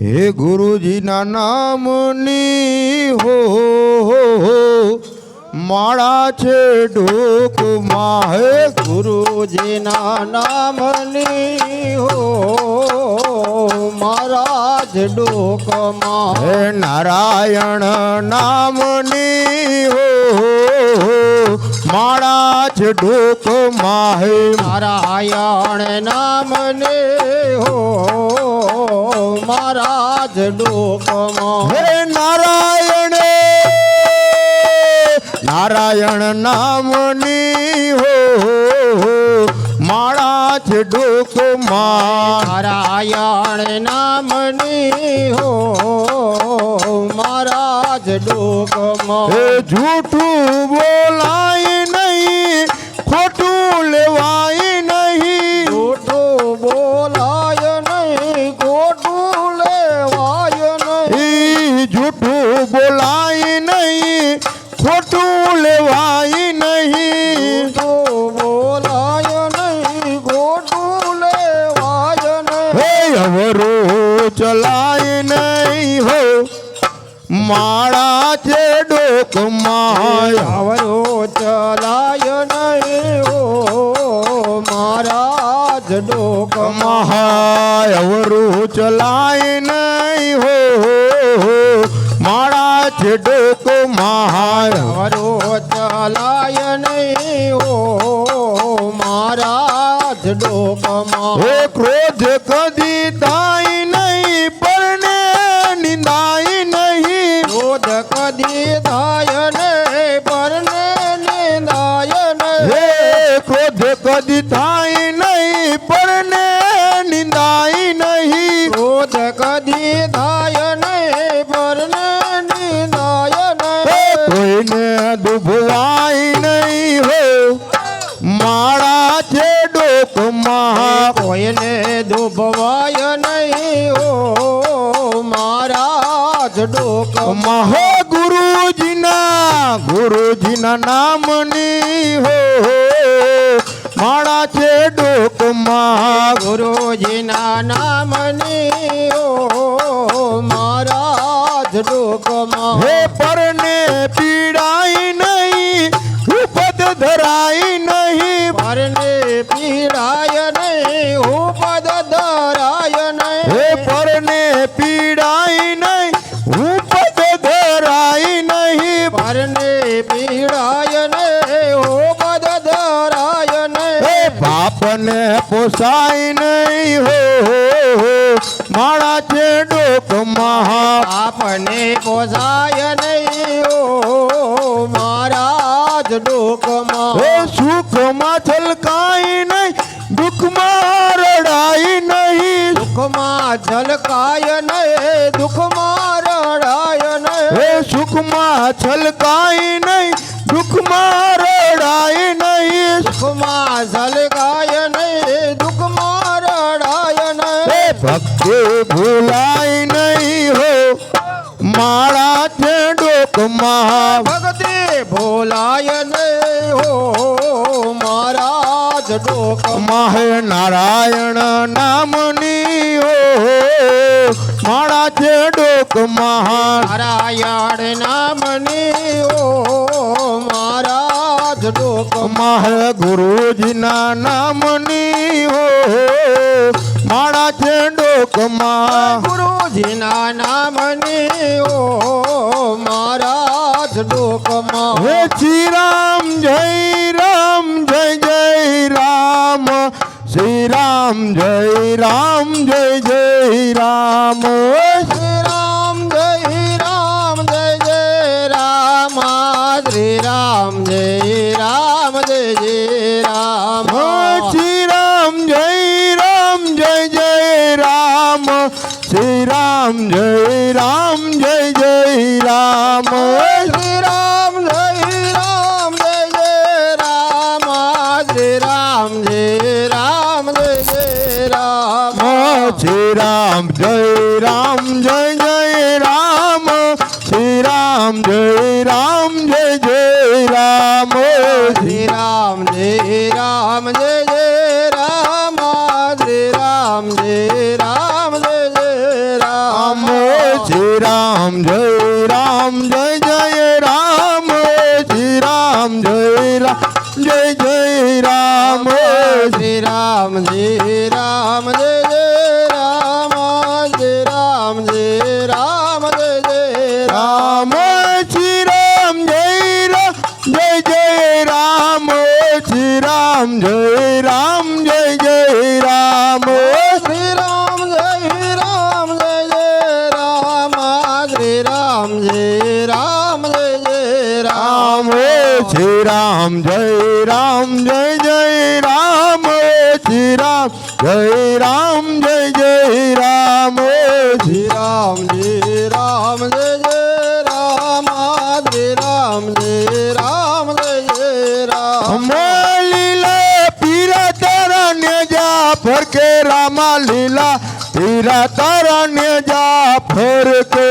હે ગુરુજીના નામની હો માળા છે ડોકમાં. હે ગુરુજીના નામની હો મારા જ ડોકમાં. હે નારાયણ નામની હો માળા છે ડોકમાં. હે નારાયણ નામને હો મારા જ ડોકમાં. હે નારાયણ નારાયણ નામની હો માળા છે ડોકમાં. નારાયણ નામની હો મારા જ ડોકમાં. હે જૂઠું બોલાય નહીં, ખોટું લેવાય નહીં. જૂઠું બોલાય નહીં, ખોટું લેવાય નહીં. જૂઠું બોલાય નહીં, ખોટું લેવાય નહીં. જૂઠું બોલાય નહીં, ખોટું લેવાય નહીં. હે અવરો ચલાય નહીં હો માળા છે ડોકમાં. આવરો ચલાય નહીં હો મારા જ ડોકમાં. અવરું ચલાય નહીં હો માળા છે ડોકમાં. આવરો ચલાય નહીં હો મારા જ ડોકમાં. હે ક્રોધ કદી થાય નહીં, પરને નિંદાય નહીં. ક્રોધ કદી થાય નહીં, પરને નિંદાય નહીં. હે ક્રોધ કદી થાય નહીં, પરને નિંદાય નહીં. ક્રોધ કદી થાય નહીં, પરને નિંદાય નહીં. કોઈને દુભવાય નહીં હો માળા છે ડોકમાં. કોઈને દુભવાય નહીં હો મારા જ ડોકમાં. હો ગુરુજીના નામની હો માળા છે ડોકમાં. ગુરુજીના નામની હો મારા જ ડોકમાં. હે પરને પીડાય નહીં, ઉપદ ધરાય નહીં. પરને પીડાય નહીં, ઉપદ ધરાય નહીં. હે પરને પીડાય નહીં, ઉપદ ધરાય નહીં. પરને પીડાય નહીં, ઉપદ ધરાય નહીં. હે પાપને પોસાય નહીં હો માળા છે ડોકમાં. આપને પોસાય નહીં હો મારા જ ડોકમાં. હે સુખમાં છલકાય નહીં, દુઃખમાં રડાય નહીં. દુઃખમાં ઝલકાય નહીં, દુઃખમાં રડાય નહીં. હે સુખમાં છલકાય નહીં, દુઃખમાં રડાય નહીં. દુઃખમાં ઝલકાય નહીં, દુઃખમાં રડાય નહીં. હે ભક્તિ ભૂલાય નહીં હો માળા છે ડોકમાં. ભક્તિ ભૂલાય નહીં હો મારા જ ડોકમાં. હે નારાયણ નામની હો માળા છે ડોકમાં. નારાયણ નામની હો મારા જ ડોકમાં. હે ગુરુજીના નામની હો માળા છે ડોકમાં. ગુરુજીના નામની હો મારા જ ડોકમાં. હે શ્રી રામ જય રામ જય જય રામ. શ્રી રામ જય રામ જય જય રામ. શ્રી રામ જય રામ જય જય રામ. શ્રી રામ જય રામ જય જય રામ. શ્રી રામ જય રામ જય જય રામ. શ્રી રામ જય રામ જય જય રામ. શ્રી રામ જય રામ જય જય રામ. શ્રી રામ જય રામ જય જય રામ. શ્રી રામ જય રામ જય જય રામ. શ્રી રામ જય રામ જય જય રામ. શ્રી રામ જય રામ જય જય રામ. શ્રી રામ જય રામ જય જય રામ. રામ જય રામ જય જય રામ શ્રી રામ જય રામ જય જય રામ શ્રી રામ જય રામ જય જય રામ શ્રી રામ જય રામ જય જય રામ શ્રી રામ જય જય રામ શ્રી રામ જય રામ જય જય રામ શ્રી રામ જય રામ જય જય રામ શ્રી રામ જય રામ જય જય રામ શ્રી રામ જય રામ જય જય રામ શ્રી રામ જય રામ જય જય રામ શ્રી રામ જય રામ જય જય રામ શ્રી રામ જય રામ જય જય રામ લીલા પીરા તારણ્ય જાફર કે રામા લીલા પીરા તારણ્ય જાફર કે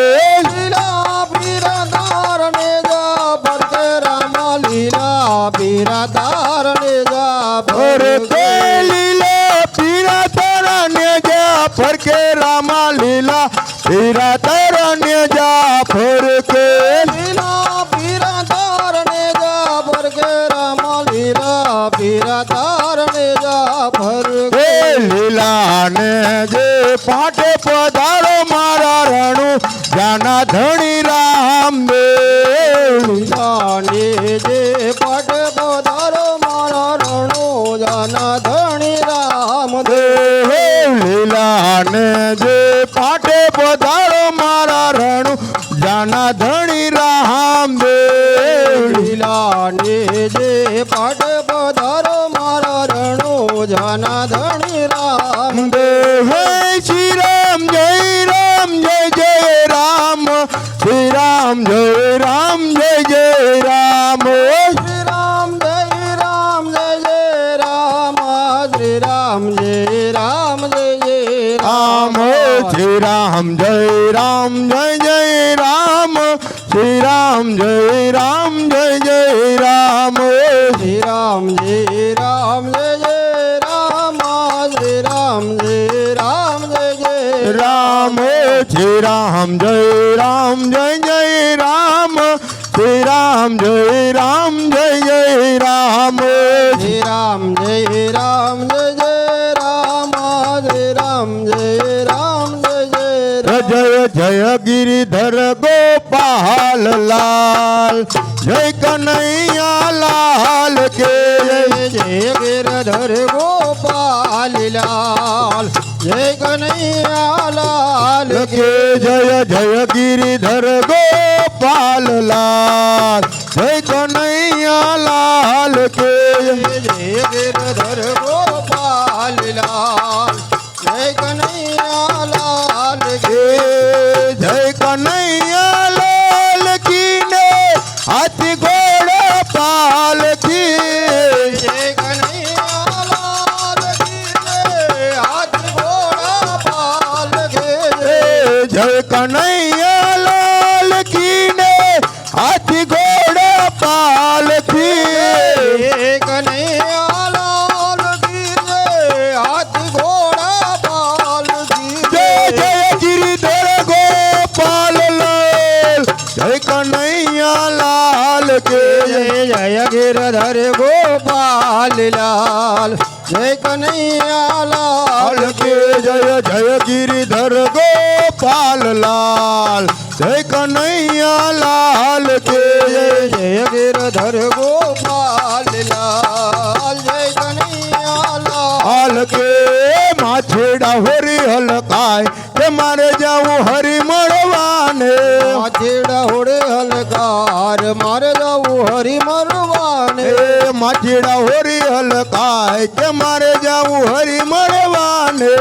લીલા પીરા તારણે જાફર કે રામ લીલા પીરા તારણે જાફર કે લીલા પીરા તારણ્ય જાફર કે રામા લીલા પીરા તારણ્ય જાફર કે લીલા પીરા તારણે જાફર કે રામ લીલા પીરા તારણે જાફર એ લીલા ને જે પાટે પધારો મારા રણુ જાના ધણી રામ લીલાને જે પટ પધારો મારા રણો જાના ધણી રામ લીલા ને જે પાટે પધારો મારા રણુ જાના ધણી રામ લીલાને જે પટ પધારો મારા રણો જાના ધણી રામ શ્રી રામ જય જય રામ શ્રી રામ જય જય રામ શ્રી રામ જય જય રામ શ્રી રામ જય જય રામ શ્રી રામ જય જય રામ શ્રી રામ જય જય રામ શ્રી રામ જય જય રામ શ્રી રામ જય જય રામ શ્રી રામ જય જય રામ શ્રી રામ જય જય રામ શ્રી રામ જય રામ જય જય રામ શ્રી રામ જય જય જય જય ગિરિધર ગોપાલ લાલ જય કનૈયા લાલ કે જય ગિરધર ગોપાલ લાલ જય કનૈયા લાલ કે જય જય ગિરિધર ગોપાલ લાલ જય કનૈયા લાલ કે જય ગિરધર ગોપાલ લાલ જય કનૈયા લાલ કે જય કનૈયા લાલ કી ને હાથી ઘોડા પાલ કી જય કનૈયા લાલ કી હાથ ઘોડા પાલ કે જય કનૈયા લાલ કી ને હાથી ઘોડા પાલ કી કનૈયા લાલ કી હાથ ઘોડા પાલ જય જય ગિરિધર ગોપાલ લાલ જય કનૈયા લાલ કે જય ગિરધર ગોપાલ લાલ જય કનૈયા લાલ કે જય જય ગિરિધર ગોપાલ લાલ જય કનૈયા લાલ કે જય ગિરધર ગોપાલ લાલ જય કનૈયા લાલ કે માછેડા હોરી હલકાય કે મારે જાવું હરી મળવાને માથેડા હોડે હલકાર મારે જવું હરી મરવાને માછેડા હોરી હલકાય કે મારે જાવું હરી મળવાને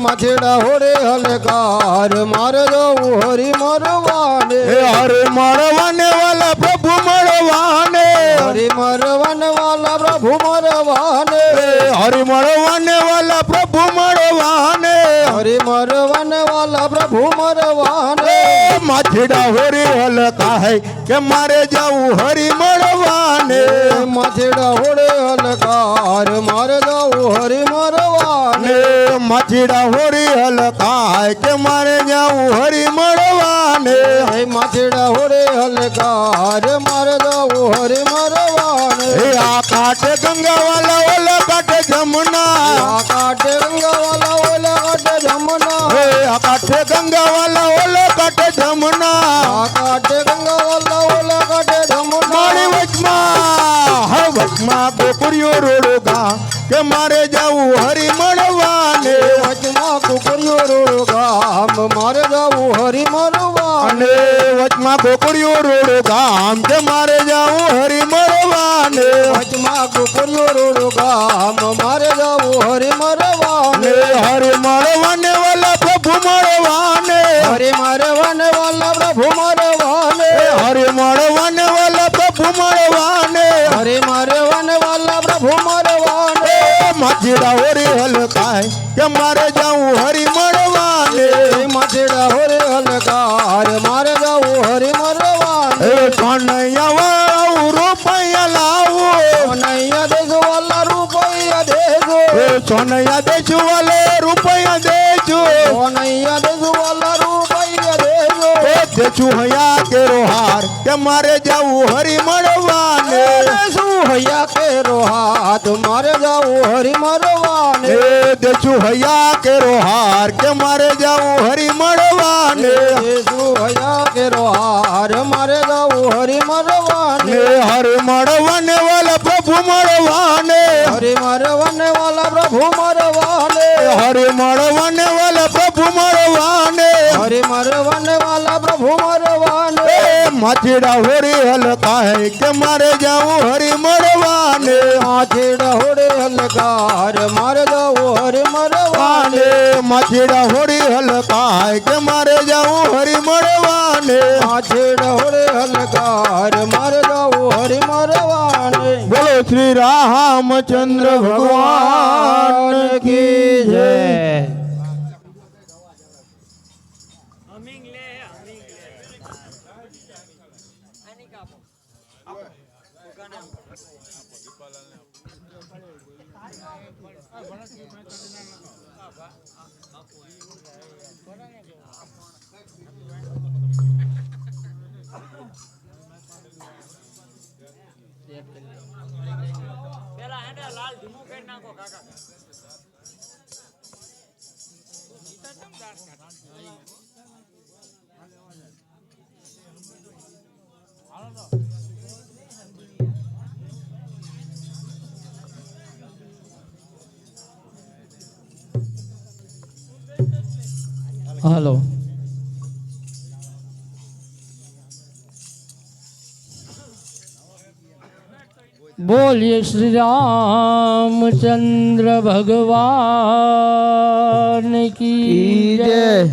માથેડા હોડે હલકાર મારે જવું હરી મરવાને હરે મળવાને વાલા પ્રભુ મળવાને હરી મરવાને વાલા પ્રભુ મરવાને હરી મળવાને વાલા પ્રભુ મળવાને હરી મરવાને વાલા પ્રભુ મરવાને માથેડા હોરી હલકાય કે મારે જાવું હરી મળવાને માથેડા હોડે હલકાર મારે જાવું હરી મળવાને માથેડા હોરી હલકાય કે મારે જાવું હરી મળવાને માથેડા હોડે હલકાર મારે જાવું હરી મળવાને આ કાંઠે ગંગાવાલા ઓલા કાંઠે જમના આ કાંઠે ગંગાવાલા ઓલા કાંઠે જમના આ કાંઠે ગંગાવાલા ઓલા કાંઠે જમના આ કાંઠે ગંગાવાલા ઓલા કાંઠે જમના મારી વચમાં ગોકુરિયો રોડો ગામ કે મારે જાવું હરી મળવાને વચમાં કુકરિયો રોડ ગામ મારે જાવું હરી મળવાને વચમાં ગોકુરિયો રોડો ગામ કે મારે જાવું હરી મળવાને વચમાં કુકરિયો રોડ ગામ મારે જાવું હરી મળવાને હરી મળવાને વાલા પ્રભુ મળવાને હરી મારવાને વાલા પ્રભુ મળવાને હરી મળવાને વાલા પ્રભુ મળવાને હરી મારવાને વાલા પ્રભુ મળવાને માથેડા હોરી હલકાય કે મારે જાવું હરી મળવાને માથેડા હોરે હલકાર મારે જાવું હરી મળવાને કનૈયા વાળું રૂપિયા લાવો નૈયા દેજો વાલા રૂપિયા દેજો સોનૈયા દેજો વાલે રૂપિયા દેજો નૈયા દેજો વાલા રૂપિયા દેજો દેશું હૈયા કેરો હાર કે મારે જાવું હરી મળવાને શું હૈયા કેરો હાથ મારે જાવું હરી મળવાને દેશું હૈયા કેરો હાર કે મારે જાવું હરી મળવાને શું હૈયા કેરો હાર મારે જાવું હરી મળવાને હરી મળવાને વાલા પ્રભુ મળવાને હરી મારવાને વાલા પ્રભુ મળવાને હરી મળવાને વાલા પ્રભુ મળવાને હરી મારવાને વાલા પ્રભુ મળવાને માથેડા હોરી હલકાય કે મારે જાવું હરી મળવાને માથેડા હોડે હલકાર મારે જાવું હરી મળવાને માથેડા હોરી હલકાય કે મારે જાવું હરી મળવાને માથેડા હોડે હલકાર મારે જાવું હરી મળવાને બોલો શ્રી રામચંદ્ર ભગવાન કી જય પેલા એને લાલ ધીમું કરી નાખો કાકા હાલો बोलिए श्री रामचंद्र भगवान की जय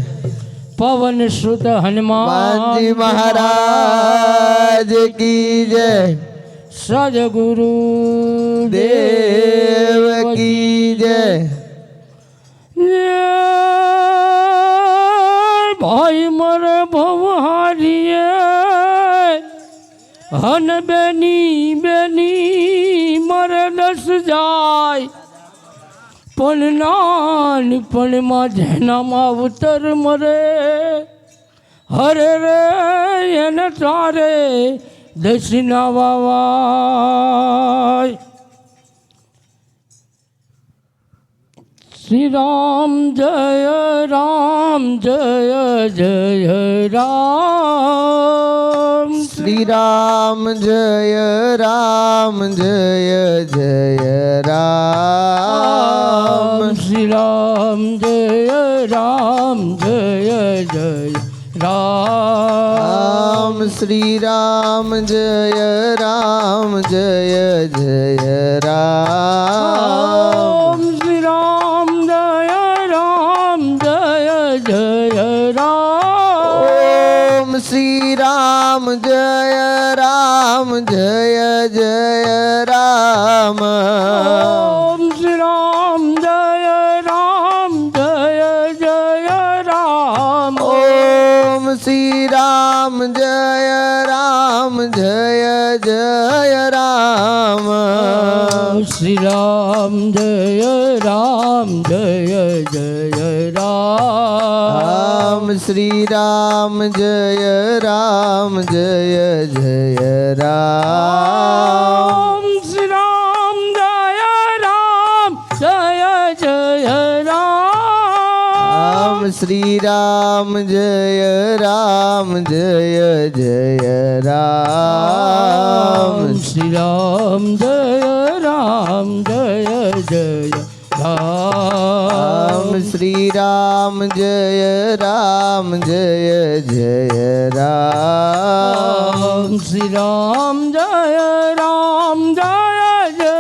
पवन सुत हनुमान जी महाराज की जय सदगुरु देव की जय भाई मरे भवहारिए हन बेनी बेनी मरे दस जाय पण नानपण में जेना मावतर मरे हरे रे एने तारे दक्षिणा वावाय श्री राम जय जय राम श्री राम जय जय राम श्री राम जय जय राम श्री राम जय जय राम श्री राम जय जय राम श्री राम जय जय राम ओम श्री राम जय जय राम ओम श्री राम જય રામ જય જય રામ શ્રી રામ જય રામ જય જય રામ શ્રી રામ જય રામ જય જય રામ શ્રી રામ જય રામ જય જય રામ શ્રી રામ જય રામ જય જય રામ શ્રી રામ જય રામ જય જય રામ શ્રી રામ જય રામ જય જય રામ શ્રી રામ જય રામ જય જય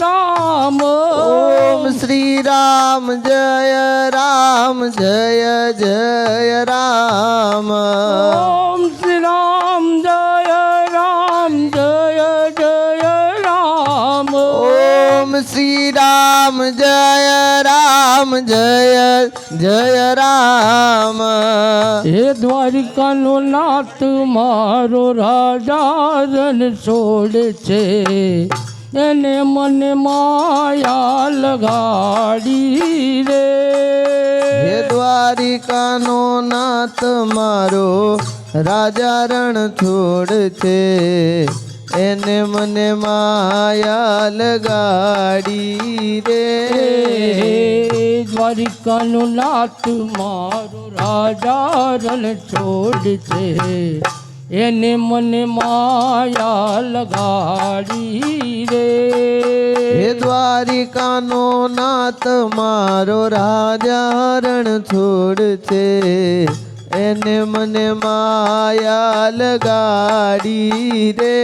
રામ ઓમ શ્રી રામ જય રામ જય જય રામ ઓમ શ્રી રામ જય રામ જય જય રામ ઓમ શ્રી રામ જય રામ જય જય રામ હે દ્વારિકાનો નાથ મારો રાજા રણ છોડે છે એને મને માયા લગાડી રે હે દ્વારિકાનો નાથ મારો રાજા રણ છોડ છે એને મને માયા લગાડી રે દ્વારિકાનો નાથ મારો રાજા રણ છોડ છે એને મને માયા લગાડી રે હે દ્વારિકાનો નાથ મારો રાજા રણ છોડ છે એને મને માયા લગાડી રે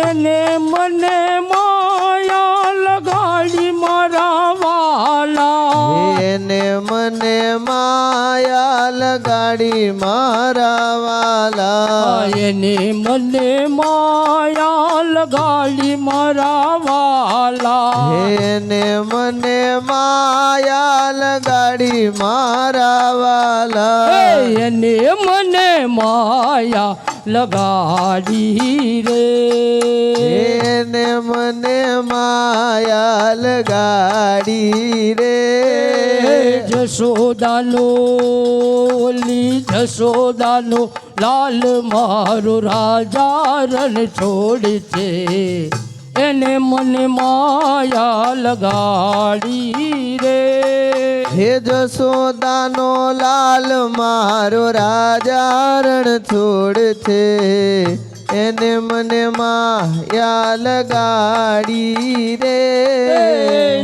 એને મને માયા લગાડી મારા વાલા એને મને માયા લગાડી મારા વાલા એને મને માયા લગાડી મારા વાલા એને મને માયા લગાડી મારા વાલા એને મને માયા લગાડી રે એને મને માયા લગાડી રે જશોદાનો જશોદાનો લાલ મારો રાજા રણ છોડ છે એને મને માયા લગાડી રે હે જશોદાનો લાલ મારો રાજા રણ છોડ છે એને મને માયા લગાડી રે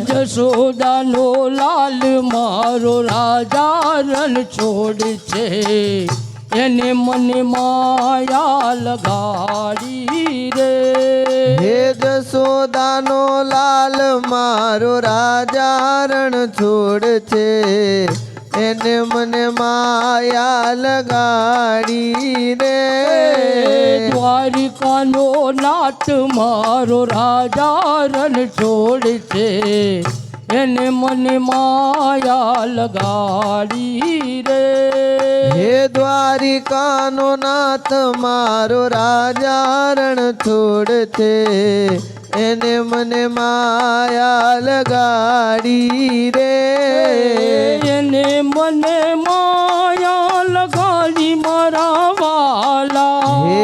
જશોદાનો લાલ મારો રાજા રણ છોડ છે એને મને માયા લગાડી રે હે જશોદાનો લાલ મારો રાજા રણ છોડ છે એને મને માયા લગાડી રે દ્વારિકાનો નાથ મારો રાજા રણ છોડ છે એને મને માયા લગાડી રે હે દ્વારિકાનો નાથ મારો રાજા રણ છોડ છે એને મને માયા લગાડી રે એને મને માયા લગાડી મારા વાલા હે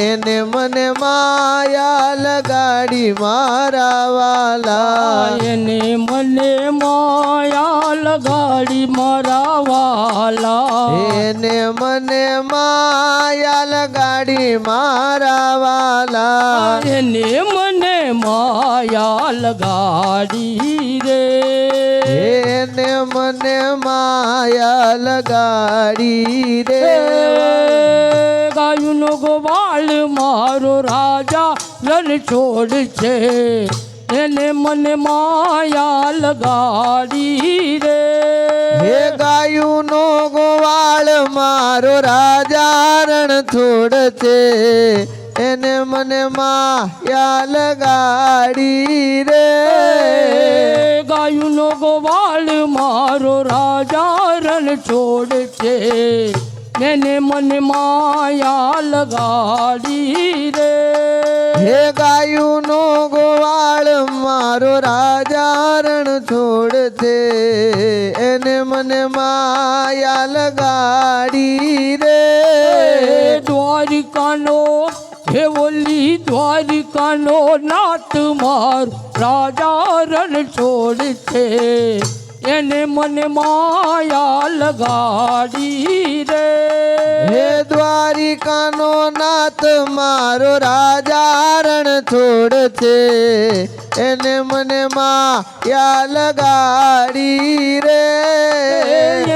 એને મને માયા લગાડી મારા વાલા એને મને માયા લગાડી મારા વાલા એને મને માયા લગાડી મારા વાલા એને મને માયા લગાડી રે એને મને માયા લગાડી રે ગાયુંનો ગોવાળ મારો રાજા રણ છોડ છે એને મને માયા લગાડી રે હે ગાયુંનો ગોવાળ મારો રાજા રણ છોડ છે એને મને માયા લગાડી રે ગાયુંનો ગોવાળ મારો રાજા રણ છોડ છે એને મને માયા લગાડી રે હે ગાયું નો ગોવાળ મારો રાજા રણ છોડ છે એને મને માયા લગાડી રે દ્વારિકાનો હે ઓલી દ્વારિકાનો નાથ માર રાજા રણ છોડ છે એને મને માયા લગાડી રે હે દ્વારિકાનો નાથ મારો રાજા રણ છોડ છે એને મને માયા લગાડી રે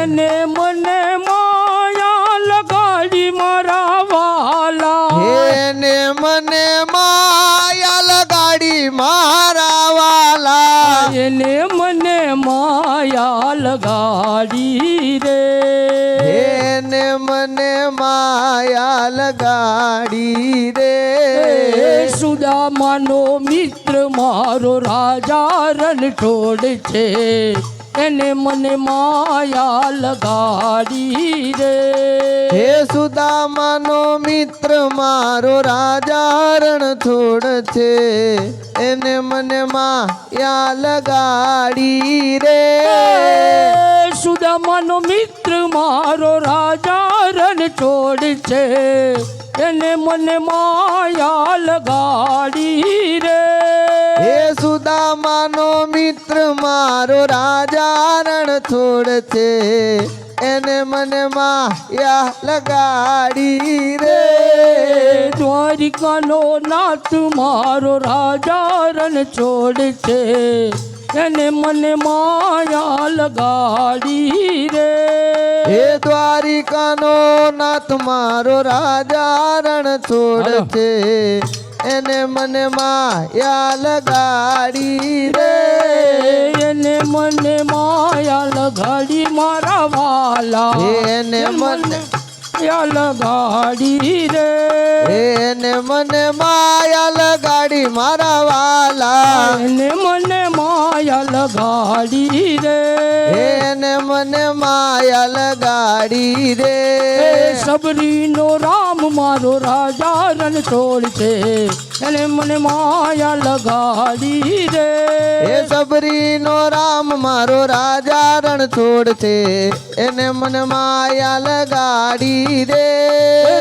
એને મને માયા લગાડી મારા વાલા એને મને માયા લગાડી મારા વાલા એને મને માયા લગાડી રે એને મને માયા લગાડી રે સુદામાનો મિત્ર મારો રાજા રણછોડ છે એને મને માયા લગાડી રે હે સુદામાનો મિત્ર મારો રાજા રણ છોડ છે એને મને માયા લગાડી રે સુદામાનો મિત્ર મારો રાજા રણછોડ છે એને મને માયા લગાડી રે હે સુદામાનો મિત્ર મારો રાજા રણ છોડ છે એને મને માયા લગાડી રે દ્વારિકાનો નાથ મારો રાજા રણછોડ છે એને મને માયા લગાડી રે હે દ્વારિકાનો નાથ મારો રાજા રણ છોડ છે એને મને માયા લગાડી રે એને મને માયા લગાડી મારા વાલા એને મને માયા લગાડી રે એને મને માયા લગાડી મારા વાલા એને મને માયા લગાડી રે એને મને માયા લગાડી રે સબરીનો રામ મારો રાજા રણછોડ છે એને મને માયા લગાડી રે હે સબરીનો રામ મારો રાજા રણ છોડ છે એને મને માયા લગાડી રે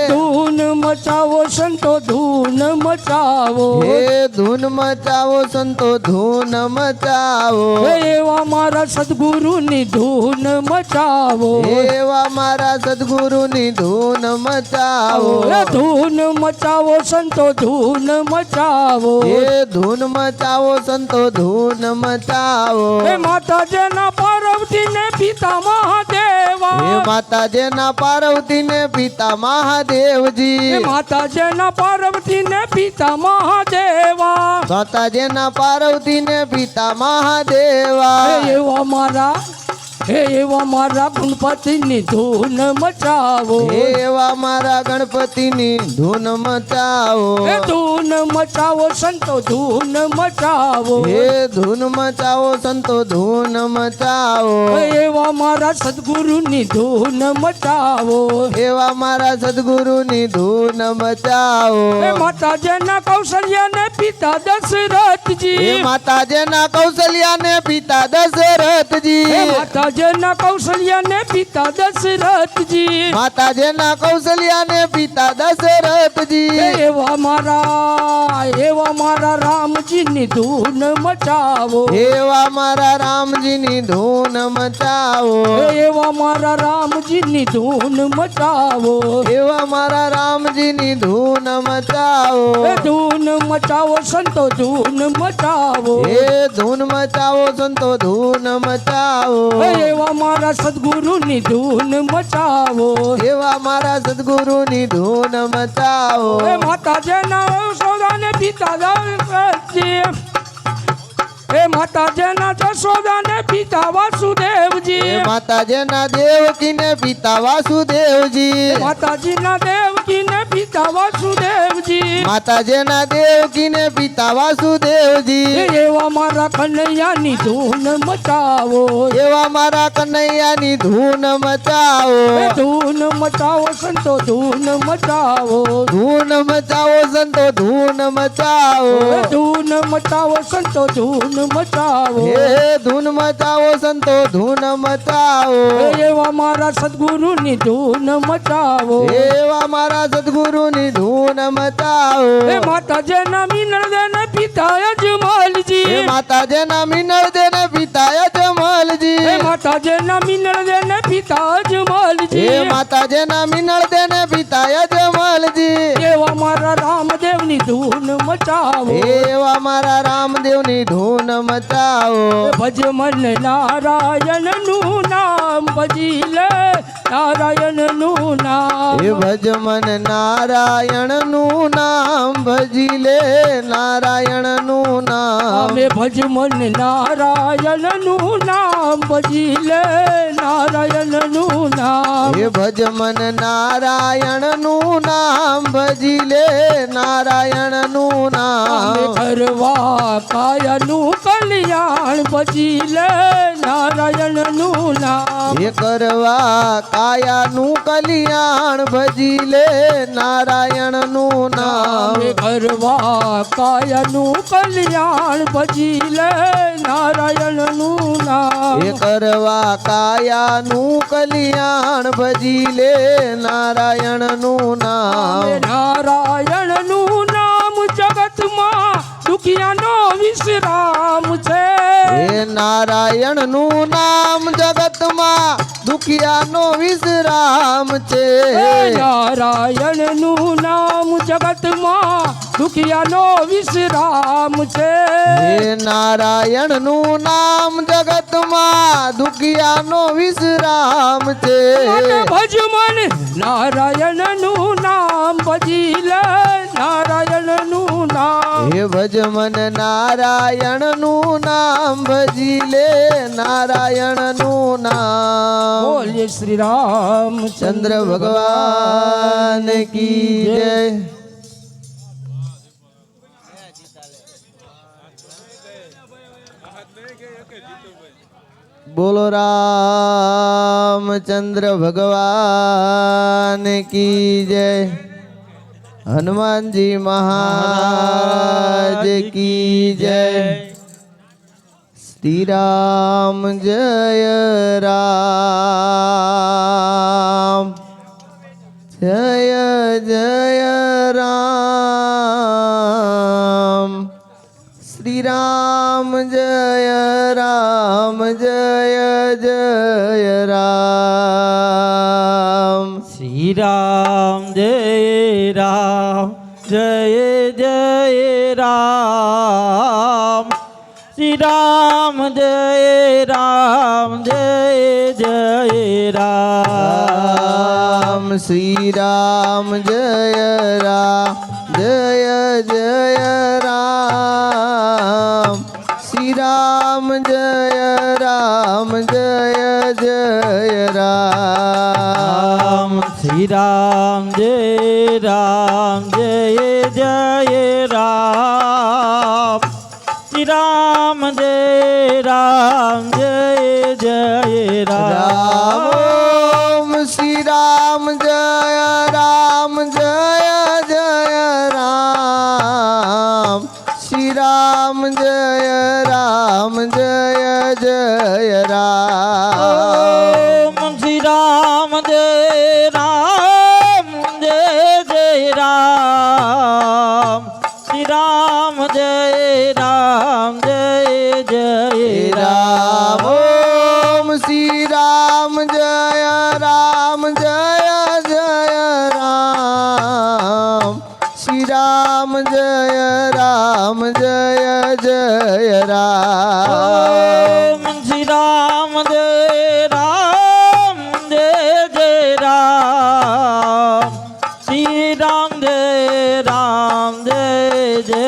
ધૂન મચાવો સંતો ધૂન મચાવો હે ધૂન મચાવો સંતો ધૂન મચાવો એવા મારા સદગુરુની ધૂન મચાવો એવા મારા સદગુરુની ધૂન મચાવો ધૂન મચાવો સંતો ધૂન મચાવો હે ધૂન મચાવો સંતો ધૂન મચાવો હે માતાજીના પાર્વતી ને પિતા મહાદેવા હે માતાજીના પાર્વતી ને પિતા મહાદેવજી હે માતાજીના પાર્વતી ને પિતા મહાદેવા માતાજીના પાર્વતી ને પિતા મહાદેવા હે એવા મારા હે એવા મારા ગણપતિની ધૂન મચાવો એવા મારા ગણપતિની ધૂન મચાવો હે ધૂન મચાવો સંતો ધૂન મચાવો હે ધૂન મચાવો સંતો ધૂન મચાવો હે એવા મારા સદગુરુની ધૂન મચાવો એવા મારા સદગુરુની ધૂન મચાવો હે માતાજીના કૌશલ્યાને પિતા દશરથજી હે માતાજીના કૌશલ્યાને પિતા દશરથજી હે માતાજીના કૌશલ્યાને પિતા દશરથજી માતાજીના કૌશલ્યાને પિતા દશરથજી એવા મારા રામજીની ધૂન મચાવો એવા મારા રામજીની ધૂન મચાવો એવા મારા રામજીની ધૂન મચાવો એવા મારા રામજીની ધૂન મચાવો એ ધૂન મચાવો સંતો ધૂન મચાવો હે ધૂન મચાવો સંતો ધૂન મચાવો એવા મારા સદગુરુની ધૂન મચાવો એવા મારા સદગુરુની ધૂન મચાવો એ માતાજીના યશોદાને પિતા દશરથજી એ માતાજીના જશોદાને પિતા વાસુદેવજી માતાજીના દેવકીને પિતા વાસુદેવજી માતાજીના દેવકીને પિતા વાસુદેવજી માતાજીના દેવકી ને પિતા વાસુદેવજી એવા મારા કનૈયાની ધૂન મચાવો એવા મારા કનૈયાની ધૂન મચાવો ધૂન મચાવો સંતો ધૂન મચાવો ધૂન મચાવો સંતો ધૂન મચાવો ધૂન મચાવો સંતો ધૂન મચાવો હે ધૂન મચાવો સંતો ધૂન મચાવો એવા મારા સદગુરુની ધૂન મચાવો એવા મારા સદગુરુની ધૂન મચાવો એ માતાજીના મિનળ દેને પિતા અજમલજી હે માતાજીના મિનળ દેને પિતા અજમલજી એ માતાજીના મિનળ દેને પિતા અજમલજી હે માતાજીના મિનળ દેને પિતા અજમલજી એવા મારા રામદેવની ધૂન મચાવો એવા મારા રામદેવની ધૂન મચાવો ભજ મન નારાયણનું નામ ભજી લે નારાયણનું નામ હે ભજ મન નારાયણનું નામ ભજી લે નારાયણનું નામ અમે ભજ મન નારાયણનું નામ ભજી લે નારાયણનું નામ હે ભજ મન નારાયણનું નામ ભજી લે નારાયણનું અમે નામ કરવા કાયાનું કલ્યાણ ભજી લે નારાયણનું નામ હે કરવા કાયાનું કલ્યાણ ભજી લે નારાયણનું નામ અમે કરવા કાયાનું કલ્યાણ ભજી લે નારાયણનું નામ હે કરવા કાયાનું કલ્યાણ ભજી લે નારાયણનું અમે નામ નારાયણનું નામ જગતમાં દુખિયાનો વિશ્રામ છે હે નારાયણનું નામ જગતમાં દુખિયાનો વિશ્રામ છે નારાયણનું નામ જગતમાં દુખિયાનો વિશ્રામ છે હે નારાયણનું નામ જગતમાં દુખિયાનો વિશ્રામ છે મને ભજ મન નારાયણનું નામ ભજી લે નારાયણનું નામ હે ભજ મન નારાયણનું નામ ભજી લે નારાયણનું નામ બોલીએ શ્રી રામ ચંદ્ર ભગવાન કી જય બોલો રામચંદ્ર ભગવાન કી જય હનુમાનજી મહારાજ કી જય શ્રી રામ જય રામ જય જય રામ શ્રી રામ જય રામ જય જય રામ શ્રી રામ જય રામ જય જય રામ શ્રી રામ જય રામ જય જય રામ શ્રી રામ જય રામ જય જય રામ શ્રી રામ જય રામ જય જય રામ શ્રી રામ જય રામ જય જય રામ શ્રી રામ જય રામ જય જય રામ રામ શ્રી રામ જય રામ જય જય રામ શ્રી રામ જય રામ જય જય રામ ઓમ શ્રી રામ જય રામ જય જય રામ શ્રી રામ જય રામ જય જય રામ ઓમ શ્રી રામ જય રામ જય જય રામ શ્રી રામ જય રામ જય જય રામ ઓમ શ્રી રામ જય રામ જય જય રામ શ્રી રામ જય રામ જય જય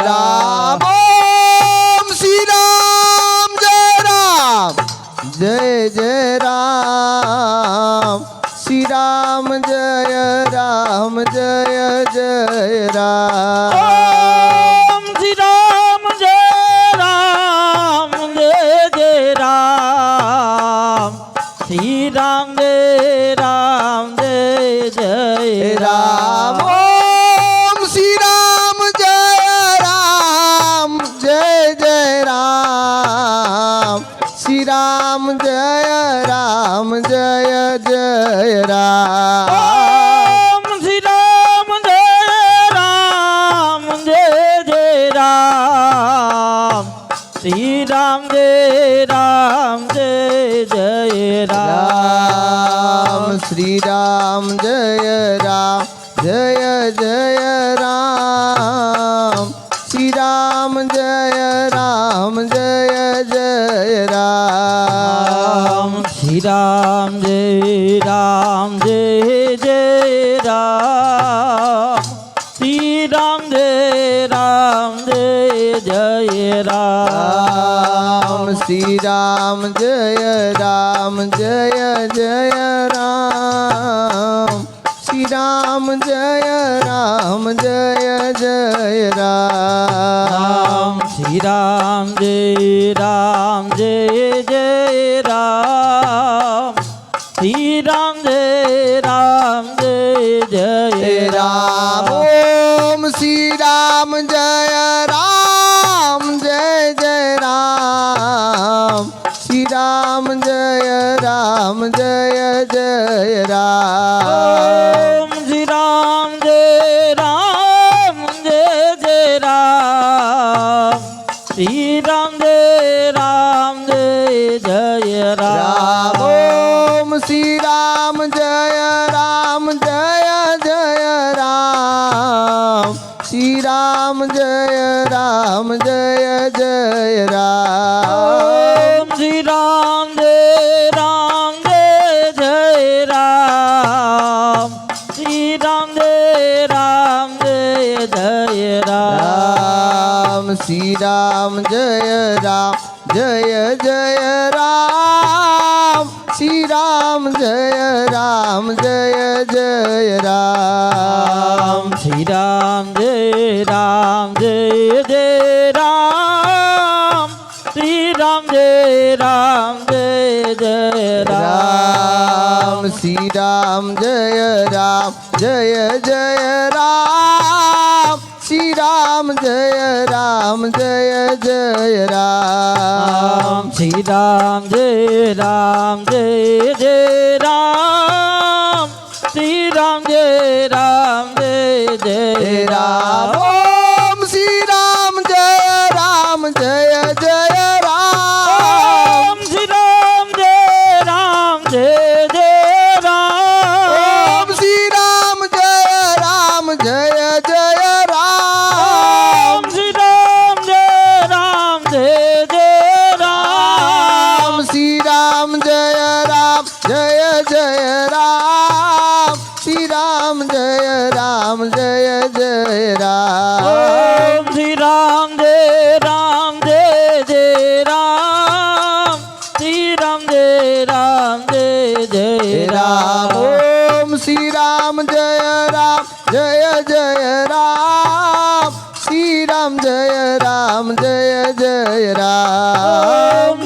રામ ઓમ શ્રી રામ જય રામ જય જય રામ શ્રી રામ જય રામ જય જય રામ ઓમ શ્રી રામ જય રામ જય જય રામ શ્રી રામ જય રામ જય જય રામ રામ ઓમ શ્રી રામ જય રામ જય જય રામ શ્રી રામ જય રામ જય જય રામ ઓમ શ્રી રામ જય રામ જય જય રામ શ્રી રામ જય રામ જય જય રામ રામ શ્રી રામ જય રામ જય જય રામ શ્રી રામ જય રામ જય જય રામ શ્રી રામ જય રામ જય જય રામ શ્રી રામ જય રામ જય જય રામ શ્રી રામ જય રામ જય જય રામ શ્રી રામ જય રામ જય જય રામ શ્રી રામ જય રામ જય જય રામ શ્રી રામ જય રામ જય જય રામ રામ ઓમ શ્રી રામ જય રામ જય જય રામ શ્રી રામ જય રામ જય જય રામ ઓમ શ્રી રામ જય રામ જય જય રામ શ્રી રામ જય રામ જય જય રામ રામ ઓમ શ્રી રામ જય રામ જય જય રામ શ્રી રામ જય રામ જય જય રામ ઓમ શ્રી રામ જય રામ જય જય રામ શ્રી રામ જય રામ જય જય રામ રામ શ્રી રામ જય રામ જય જય રામ શ્રી રામ જય રામ જય જય રામ શ્રી રામ જય રામ જય જય રામ શ્રી રામ જય રામ જય જય રામ રામ શ્રી રામ જય રામ જય જય રામ શ્રી રામ જય રામ જય જય રામ શ્રી રામ જય રામ જય જય રામ શ્રી રામ જય રામ જય જય રામ રામ ઓમ શ્રી રામ જય રામ જય જય રામ ઓમ શ્રી રામ જય રામ જય જય રામ ઓમ શ્રી રામ જય રામ જય જય રામ ઓમ શ્રી રામ જય રામ જય જય રામ રામ શ્રી રામ જય રામ જય જય રામ શ્રી રામ જય રામ જય જય રામ ઓમ શ્રી રામ જય રામ જય જય રામ શ્રી રામ જય રામ જય જય રામ રામ ઓમ શ્રી રામ જય રામ જય જય રામ શ્રી રામ જય રામ જય જય રામ ઓમ શ્રી રામ જય રામ જય જય રામ શ્રી રામ જય રામ જય જય રામ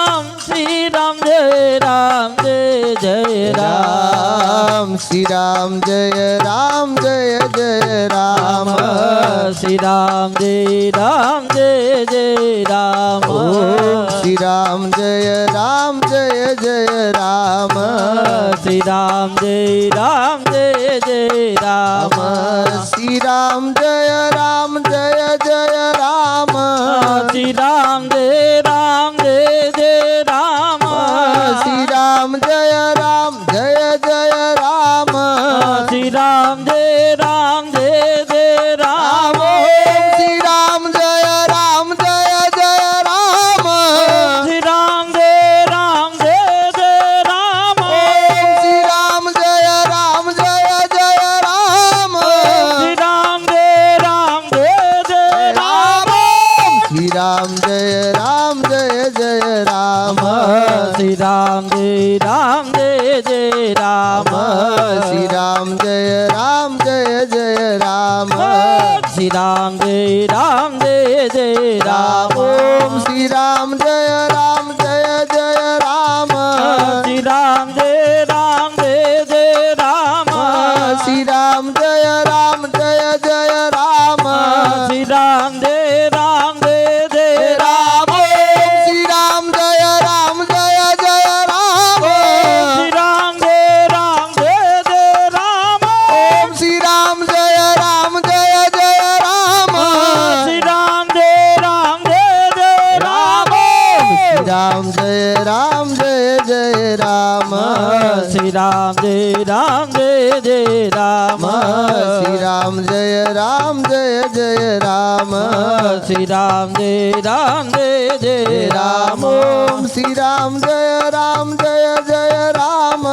રામ શ્રી રામ જય રામ જય જય રામ શ્રી રામ જય રામ જય જય રામ ઓમ શ્રી રામ જય રામ જય જય રામ શ્રી રામ જય રામ જય જય રામ શ્રી રામ જય રામ જય જય રામ શ્રી રામ જય રામ જય જય રામ શ્રી રામ જય રામ જય જય રામ શ્રી રામ જય રામ જય જય રામ ઓમ શ્રી રામ જય રામ જય જય રામ શ્રી રામ જય રામ જય જય રામ ઓમ શ્રી રામ જય રામ જય જય રામ શ્રી રામ જય રામ જય રામ જય જય રામ શ્રી રામ જય રામ જય જય રામ શ્રી રામ જય રામ જય જય રામ શ્રી રામ જય રામ જય જય રામ ઓમ શ્રી રામ જય રામ જય જય રામ શ્રી રામ જય રામ જય જય રામ શ્રી રામ જય રામ જય જય રામ શ્રી રામ જય રામ જય જય રામ શ્રી રામ જય રામ જય જય રામ શ્રી રામ જય રામ જય જય રામ ઓમ શ્રી રામ જય રામ જય જય રામ શ્રી રામ જય રામ જય જય રામ શ્રી રામ જય રામ જય જય રામ શ્રી રામ જય રામ જય જય રામ શ્રી રામ જય રામ જય જય રામ શ્રી રામ જય રામ જય જય રામ ઓમ શ્રી રામ જય રામ જય જય રામ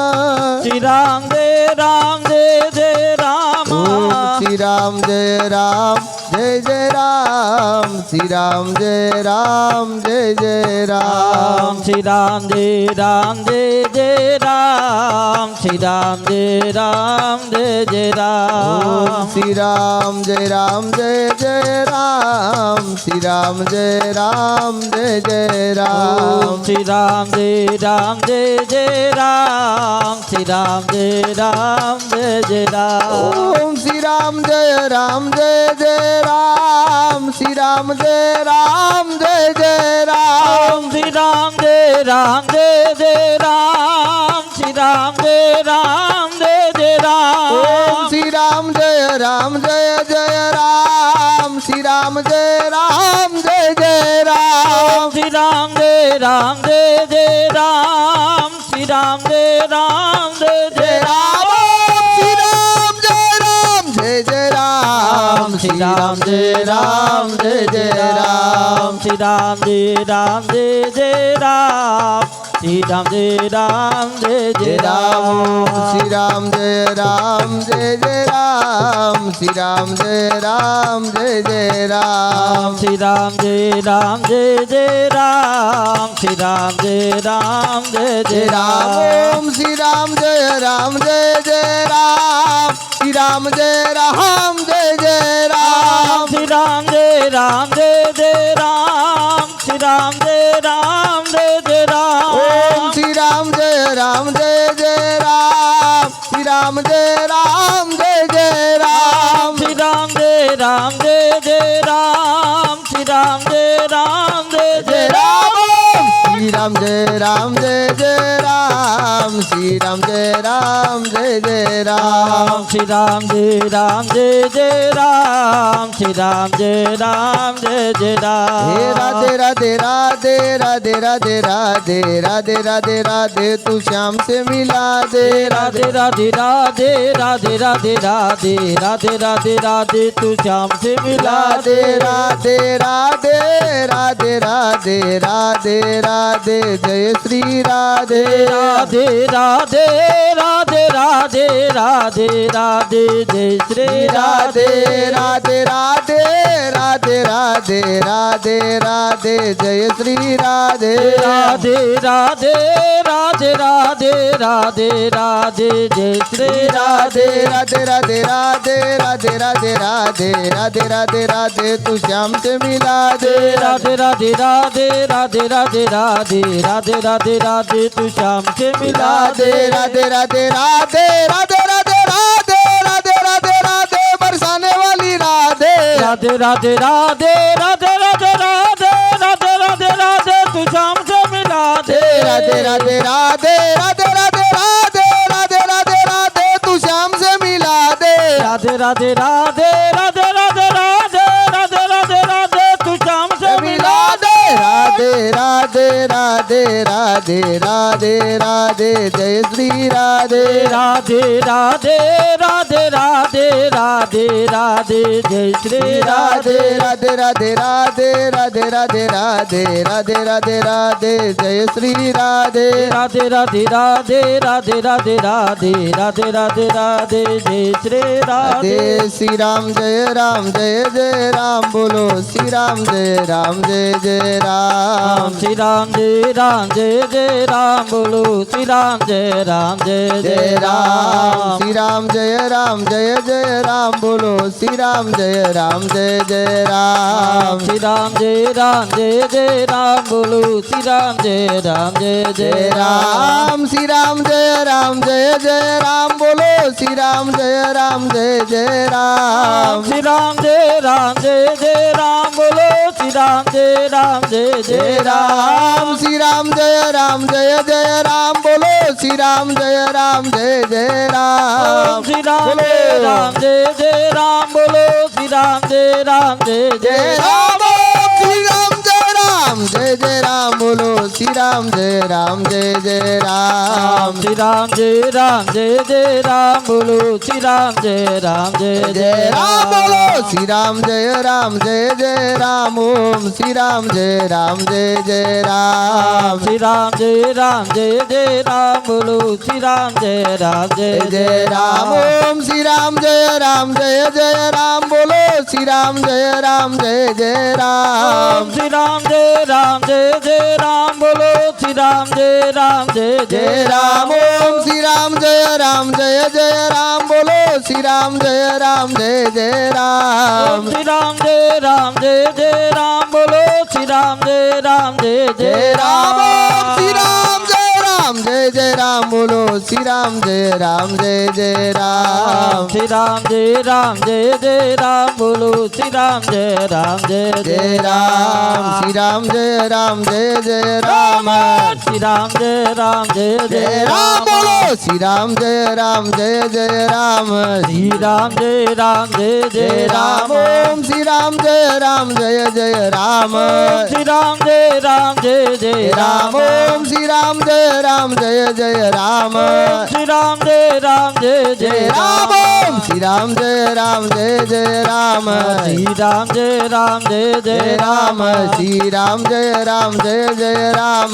શ્રી રામ જય રામ જય જય રામ ઓમ શ્રી રામ જય રામ જય જય રામ શ્રી રામ જય રામ જય જય રામ શ્રી રામ જય રામ જય જય રામ શ્રી રામ જય રામ જય જય રામ ઓમ શ્રી રામ જય રામ જય જય રામ શ્રી રામ જય રામ જય જય રામ શ્રી રામ જય રામ જય જય રામ શ્રી રામ જય રામ જય જય રામ ઓમ શ્રી રામ જય રામ જય જય રામ શ્રી રામ જય રામ જય જય રામ શ્રી રામ જય રામ જય જય રામ શ્રી રામ જય રામ જય જય રામ ઓમ શ્રી રામ જય રામ જય જય રામ શ્રી રામ જય રામ જય જય રામ શ્રી રામ જય રામ જય જય રામ શ્રી રામ જય રામ જય જય રામ શ્રી રામ જય રામ જય જય રામ શ્રી રામ જય રામ જય જય રામ શ્રી રામ જય રામ જય જય રામ શ્રી રામ જય રામ જય જય રામ શ્રી રામ જય રામ જય જય રામ શ્રી રામ જય રામ જય જય રામ શ્રી રામ જય રામ જય જય રામ શ્રી રામ જય રામ જય જય રામ ઓમ શ્રી રામ જય રામ જય જય રામ શ્રી રામ જય રામ જય જય રામ શ્રી રામ જય રામ જય જય રામ શ્રી રામ જય રામ જય જય રામ ઓમ શ્રી રામ જય રામ જય જય રામ શ્રી રામ જય રામ જય જય રામ શ્રી રામ જય રામ જય જય રામ શ્રી રામ જય રામ જય જય રામ શ્રી રામ જય રામ જય જય રામ શ્રી રામ જય રામ જય જય રામ શ્રી રામ જય રામ જય જય રામ શ્રી રામ જય રામ જય જય રામ હે રાધે રાધे राधे राधे राधे राधे राधे राधे राधे तू श्याम से मिला दे राधे राधे राधे राधे राधे राधे राधे राधे राधे तू श्याम से मिला राधे राधे राधे राधे राधे राधे राधे जय श्री राधे राधे राधे राधे राधे राधे राधे जय श्री राधे राधे राधे राधे राधे राधे राधे राधे जय श्री राधे राधे राधे राधे राधे राधे राधे जय श्री राधे राधे राधे राधे राधे राधे राधे राधे राधे राधे राधे तू श्याम से मिला दे राधे राधे राधे राधे राधे राधे राधे राधे राधे तू श्याम से मिला राधे राधे राधे राधे राधे राधे राधे राधे राधे राधे बरसाने वाली राधे राधे राधे राधे राधे राधे राधे राधे राधे राधे तू श्याम से मिला दे राधे राधे राधे राधे राधे राधे राधे राधे राधे तू श्याम से मिला दे राधे राधे राधे राधे राधे राधे राधे राधे राधे तू श्याम से मिला मिला दे राधे राधे राधे राधे राधे राधे राधे जय श्री राधे राधे राधे राधे राधे राधे राधे जय श्री राधे राधे राधे राधे राधे राधे राधे राधे राधे राधे राधे जय श्री राधे राधे राधे राधे राधे राधे राधे राधे राधे राधे जय श्री राधे राधे श्री राम जय जय राम बोलो श्री राम जय जय राम श्री राम जय जय राम बोलो श्री राम जय जय राम श्री राम जय जय राम बोलो श्री राम जय जय राम श्री राम जय जय राम बोलो श्री राम जय जय राम श्री राम जय जय राम बोलो श्री राम जय जय राम श्री राम जय जय राम बोलो श्री राम जय जय राम श्री राम जय जय राम बोलो श्री राम जय जय राम श्री राम जय जय राम बोलो श्री राम जय जय राम श्री राम जय राम बोलो श्री राम जय जय राम श्री राम जय जय राम बोलो श्री राम जय जय राम बोलो श्री राम जय जय राम ओम श्री राम जय जय राम श्री राम जय जय राम बोलो श्री राम जय जय राम ओम श्री राम जय जय राम बोलो श्री राम जय जय राम श्री राम जय जय राम बोलो श्री राम जय जय राम ओम श्री राम जय जय राम बोलो श्री राम जय जय राम श्री राम जय जय राम बोलो श्री राम जय जय राम ओम श्री राम जय राम बोलो श्री राम जय जय राम श्री राम जय जय राम बोलो श्री राम जय जय राम श्री राम जय जय राम श्री राम जय जय राम बोलो श्री राम जय जय राम श्री राम जय जय राम ओम श्री राम जय जय राम श्री राम जय जय राम ओम श्री राम जय जय राम श्री राम जय जय राम ओम श्री राम जय जय राम श्री राम जय जय राम श्री राम जय जय राम श्री राम जय जय राम ओम श्री राम जय जय राम ओम श्री राम जय जय राम ओम श्री राम जय जय राम ओम श्री राम जय जय राम ओम श्री राम जय जय राम श्री राम जय जय राम ओम श्री राम जय जय राम श्री राम जय जय राम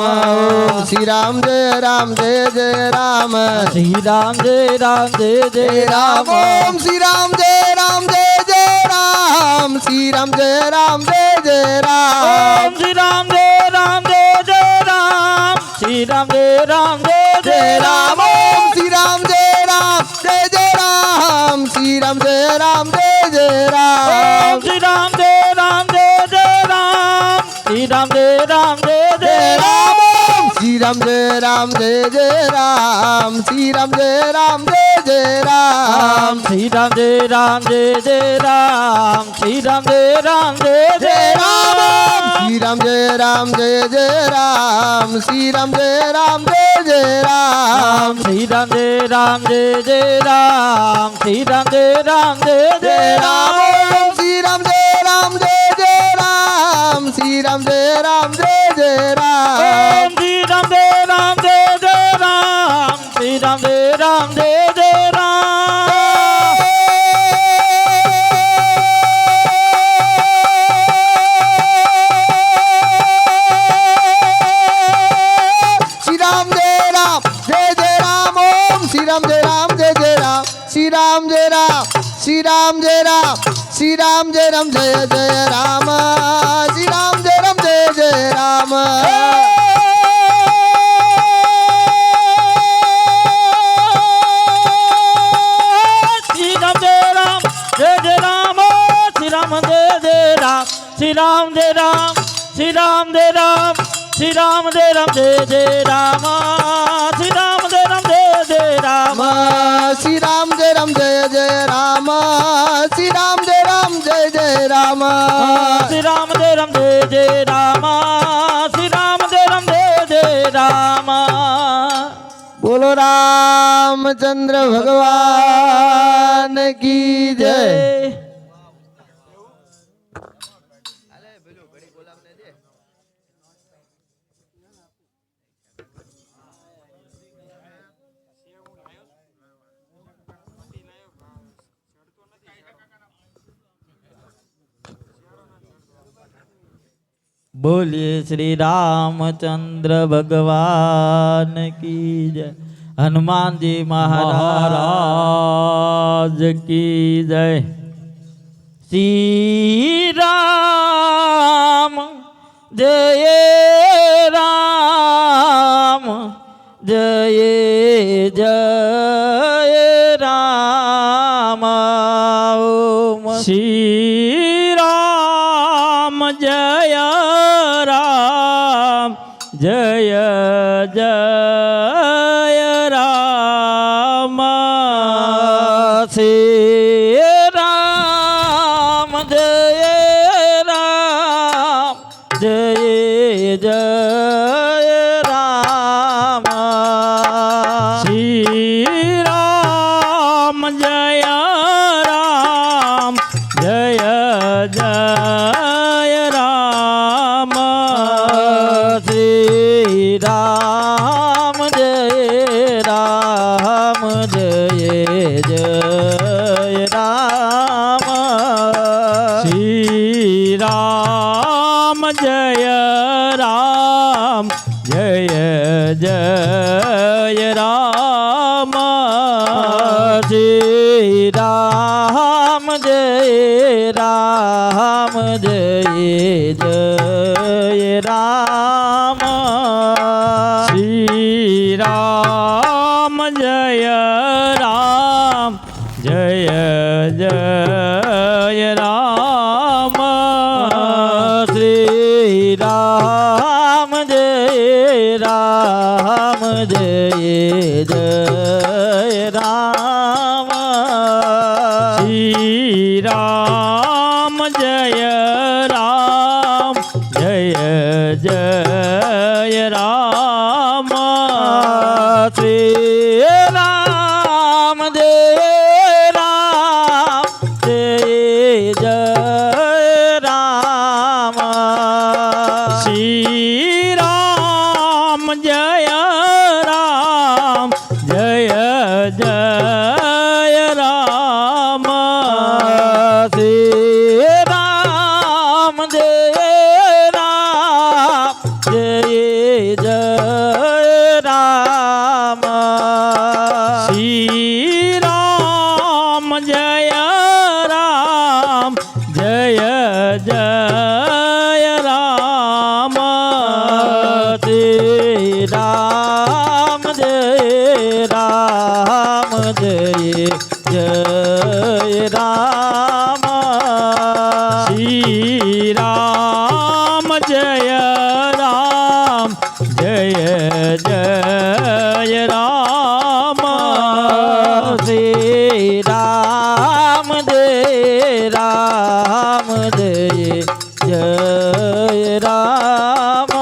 ओम श्री राम जय जय राम श्री राम जय जय राम श्री राम जय जय राम श्री राम जय जय राम ओम श्री राम जय जय राम श्री राम जय जय राम श्री राम जय जय राम श्री राम जय जय राम ओम श्री राम जय जय राम श्री राम जय जय राम श्री राम जय जय राम श्री राम जय जय राम ओम श्री राम जय जय राम श्री राम जय जय राम श्री राम जय जय राम श्री राम जय जय राम ओम श्री राम जय जय राम श्री राम जय जय राम श्री राम जय जय राम श्री राम जय जय राम श्री राम जय जय राम ओम श्री राम जय जय राम श्री राम जय श्री राम जय श्री राम जय जय राम श्री राम जय जय राम श्री राम जय जय राम श्री राम जय जय राम श्री राम जय राम श्री राम जय राम શ્રી રામ જય જય રામ શ્રી રામ જય જય રામ શ્રી રામ જય જય રામ શ્રી રામ જય જય રામ શ્રી રામ જય જય રામ શ્રી રામ જય જય રામ બોલો રામચંદ્ર ભગવાન કી જય બોલીએ શ્રી રામચંદ્ર ભગવાન કી જય હનુમાનજી મહારાજ કી જય શ્રી રામ જય રામ જય જય રામ ઓમ શ્રી રામ જય રામ જય જય રામ શ્રી રામ જય રામ જય જય રામ શ્રી રામ જય રામ જય જય રામ શ્રી રામ જય રામ જય જય રામ શ્રી રામ જય રામ જય જય રામ શ્રી રામ જય રામ જય જય રામ શ્રી રામ જય રામ જય જય રામ શ્રી રામ જય રામ જય જય રામ શ્રી રામ જય રામ જય જય રામ શ્રી રામ જય રામ જય જય રામ શ્રી રામ જય રામ જય જય રામ શ્રી રામ જય રામ જય જય રામ શ્રી રામ જય રામ જય જય રામ શ્રી રામ જય રામ જય જય રામ શ્રી રામ જય રામ જય જય રામ શ્રી રામ જય રામ જય જય રામ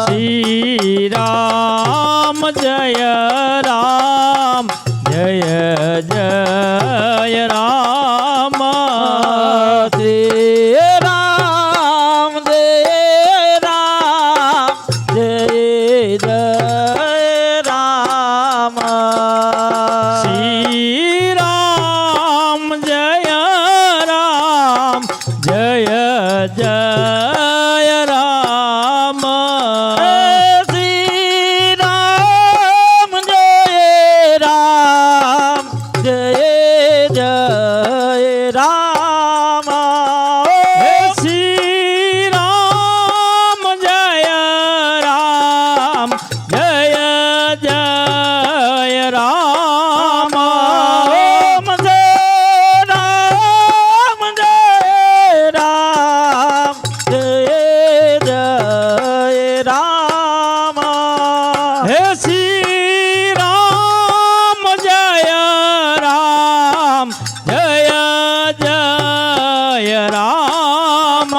શ્રી રામ જય રામ જય જય રામ શ્રી રામ જય રામ જય જય રામ શ્રી રામ જય રામ જય જય રામ શ્રી રામ હે શ્રી રામ જય રામ જય જય રામ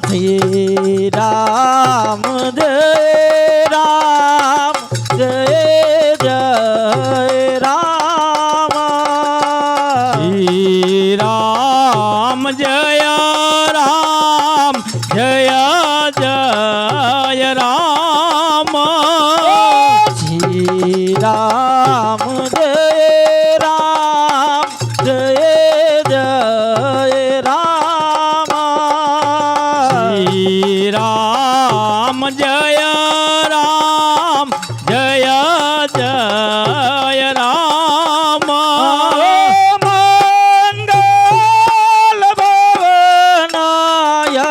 શ્રી રામ જય રામ જય જય રામ શ્રી રામ જય રામ જય જય રામ શ્રી રામ જય રામ જય જય રામ શ્રી રામ જય રામ જય જય રામ મંગલ ભવનાય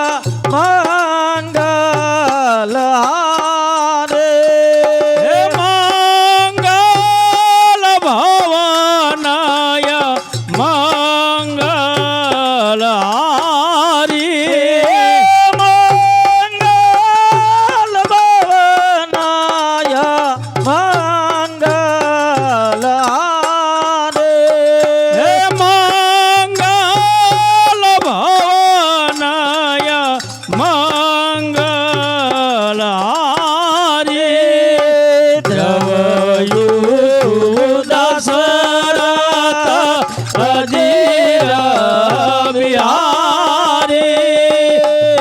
મંગલ હારે મંગલ ભવનાય મંગલ હારી મંગલ ભવનાય મંગલ હારે મંગલ ભવનાય મંગલ હારી દ્રવયુ દશરથ અજીર બિહારી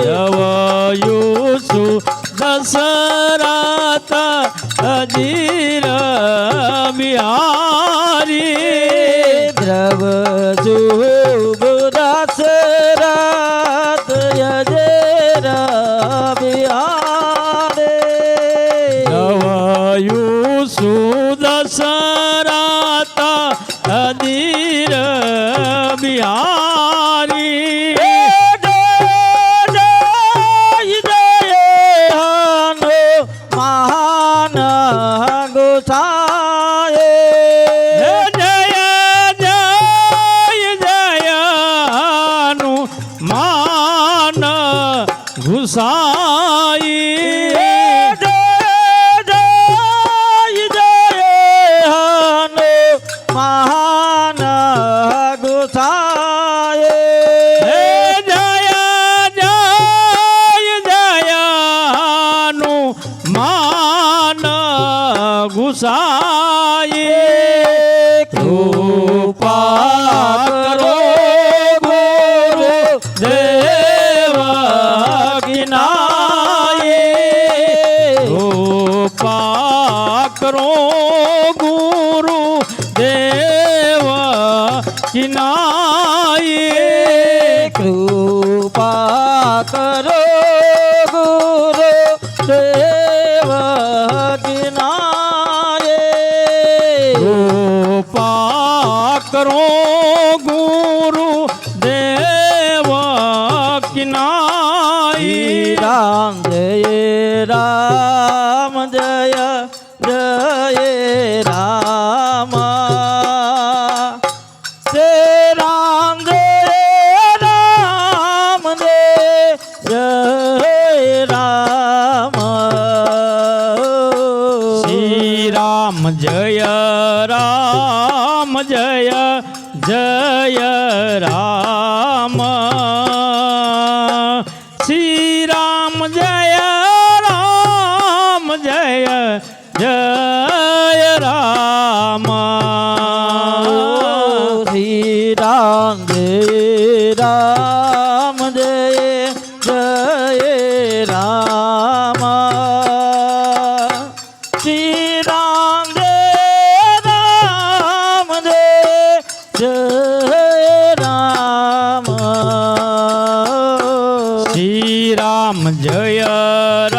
દ્રવયુ દશરથ અજીર બિહારી દ્રવજુ દશરથ અજીર બિહારી દ્રવયુ સુદશરથ અજીર બિહારી મહાન ગોસાએ જય જય જય હનુમાન ઘુસાઈ જય જય જય હનુમાન ઘુસાએ જય જય જય હનુમાન ઘુસાઈ કૃપા કરો ગુરુ દેવ કિનાય કૃપા કરો ગુરુ દેવ કિનાય કૃપા કરો ગુરુ દેવ કિનાય કૃપા કરો ગુરુ દેવ કિનાય રામ જય રામ જય જય રામ જય રામ જય રામ જય રામ શ્રી રામ જય રામ જય જય રામ શ્રી રામ જય રામ જય જય રામ શ્રી રામ જય રામ જય જય રામ શ્રી રામ જય રામ જય જય રામ શ્રી રામ જય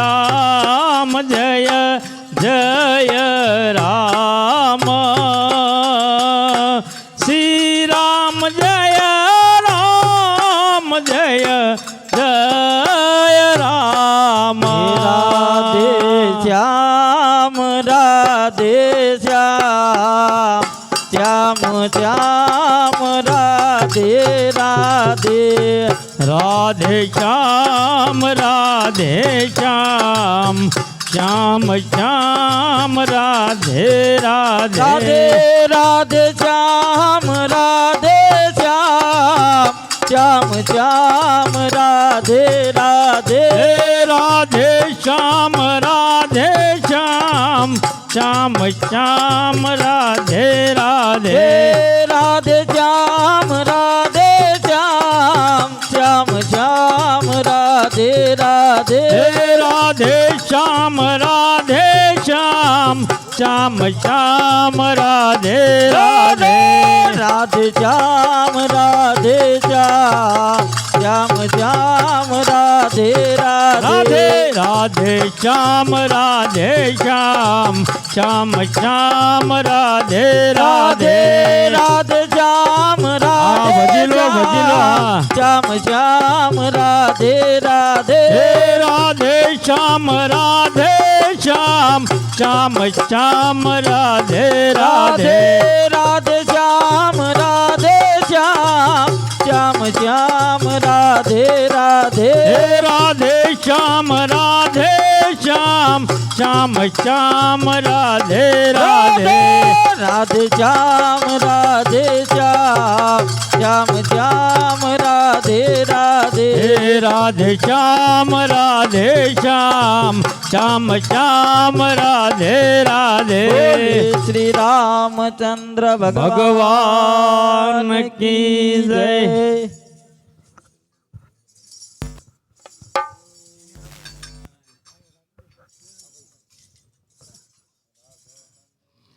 રામ જય જય રામ શ્રી રામ જય રામ જય જય રામ રાધે શ્યામ રાધે શ્યામ શ્યામ શ્યામ રાધે રાધે રાધે શ્યામ રાધે શ્યામ શ્યામ શ્યામ રાધે રાધે રાધે શ્યામ રાધે શ્યામ શ્યામ શ્યામ રાધે રાધે રાધે શ્યામ રાધે શ્યામ શ્યામ શ્યામ રાધે રાધે રાધે શ્યામ રાધે શ્યામ શ્યામ શ્યામ રાધે રાધે રાધે શ્યામ રાધે શ્યામ શ્યામ શ્યામ રાધે રાધે રાધે શ્યામ રાધે શ્યામ શ્યામ શ્યામ રાધે રાધે રાધે શ્યામ રાધે શ્યામ શ્યામ શ્યામ રાધે રાધે રાધે શ્યામ રાધે શ્યામ શ્યામ રાધે રાધે રાધે શ્યામ રાધે શ્યામ શ્યામ શ્યામ રાધે રાધે રાધે શ્યામ રાધે શ્યામ શ્યામ શ્યામ રાધે રાધે રાધે શ્યામ રાધે શ્યામ શ્યામ શ્યામ રાધે રાધે રાધે શ્યામ રાધે શ્યામ શ્યામ શ્યામ રાધે રાધે રાધે શ્યામ રાધે શ્યામ શ્યામ શ્યામ રાધે રાધે શ્રી રામચંદ્ર ભગવાન કી જય.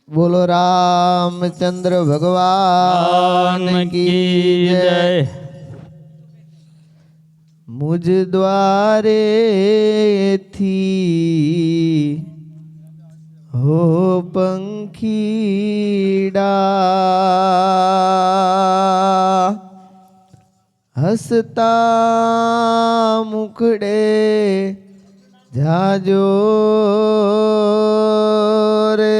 બોલો રામચંદ્ર ભગવાન કી જય. મુજ દ્વારે થી હો પંખીડા હસતા મુખડે જાજો રે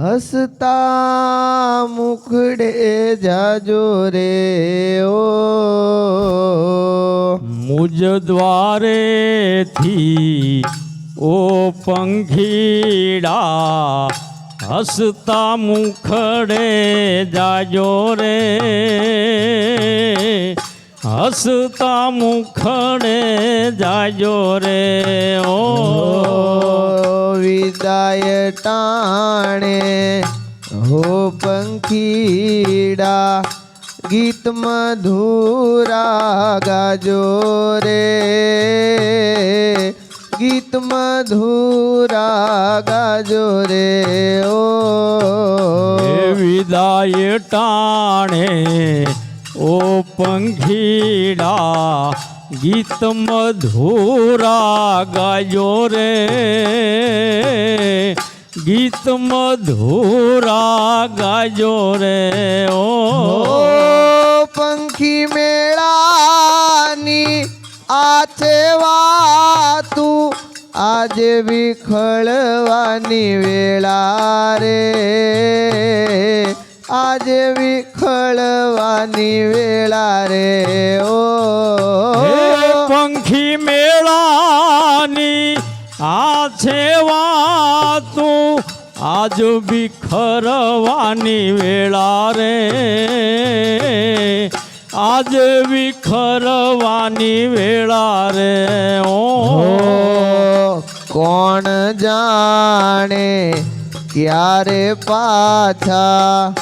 હસતા મુખડે જાજો રે ઓ મુજ દ્વારેથી ઓ પંખીડા હસતા મુખડે જાજો રે હસતા મુખડે જાજો રે ઓ વિદાય ટાણે હો પંખીડા ગીત મધુરા ગાજો રે ગીત મધુરા ગાજો રે ઓ વિદાય ટાણે ઓ પંખીડા ગીત મધુરા ગાજો રે ગીત મધુરા ગાજો રે ઓ પંખી મેળાની આ છે વાતું આજે વિખળવાની વેળા રે આજે વિખળવાની વેળા રે ઓ પંખી મેળાની આ છે વાતું આજ વિખરવાની વેળા રે આજ વિખરવાની વેળા રે ઓ કોણ જાણે ક્યારે પાછા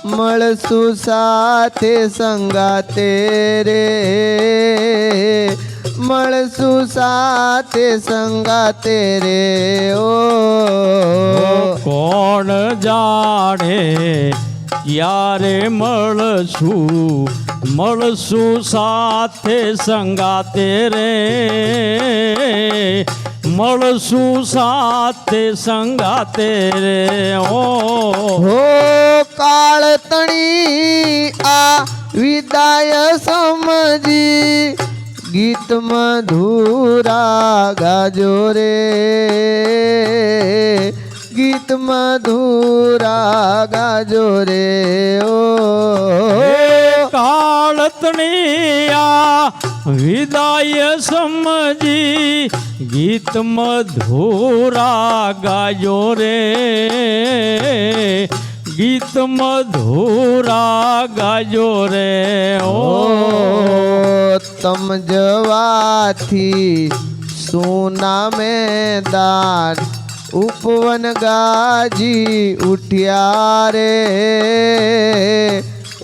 મળશું સાથે સંગાતે રે મળશું સાથે સંગાતે રે ઓ કોણ જાણે ક્યારે મળશું સાથે સંગાતે રે મળશું સાથે સંગાતે રે ઓ હો કાળતણી આ વિદાય સમજી ગીત મધુરા ગાજો રે ગીત મધુરા ગાજો રે ઓ આળતણી આ વિદાય સમજી ગીત મધુરા ગાજો રે ગીત મધુરા ગાજો રે ઓ તમ જવાથી સોના મેદાન ઉપવન ગાજી ઉઠ્યા રે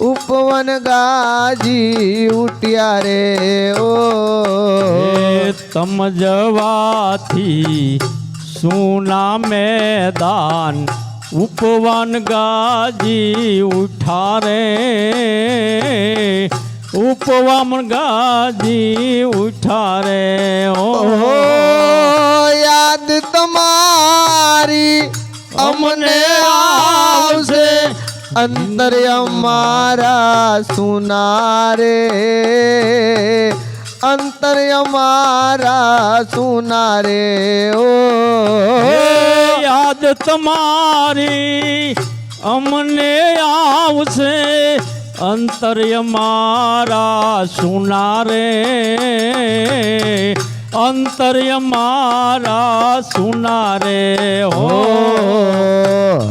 ઉપવન ગાજી ઉઠ્યા રે ઓ તમ જવાથી સુના મેદાન ઉપવન ગાજી ઉઠા રે ઉપવન ગાજી ઉઠા રે ઓ યાદ તમારી અમને આવશે અંતર અમારા સુનારે અંતર અમારા સુનારે ઓ યાદ તમારી અમને આવશે અંતર્ય મારા સુનારે અંતર્ય મારા સુનારે હો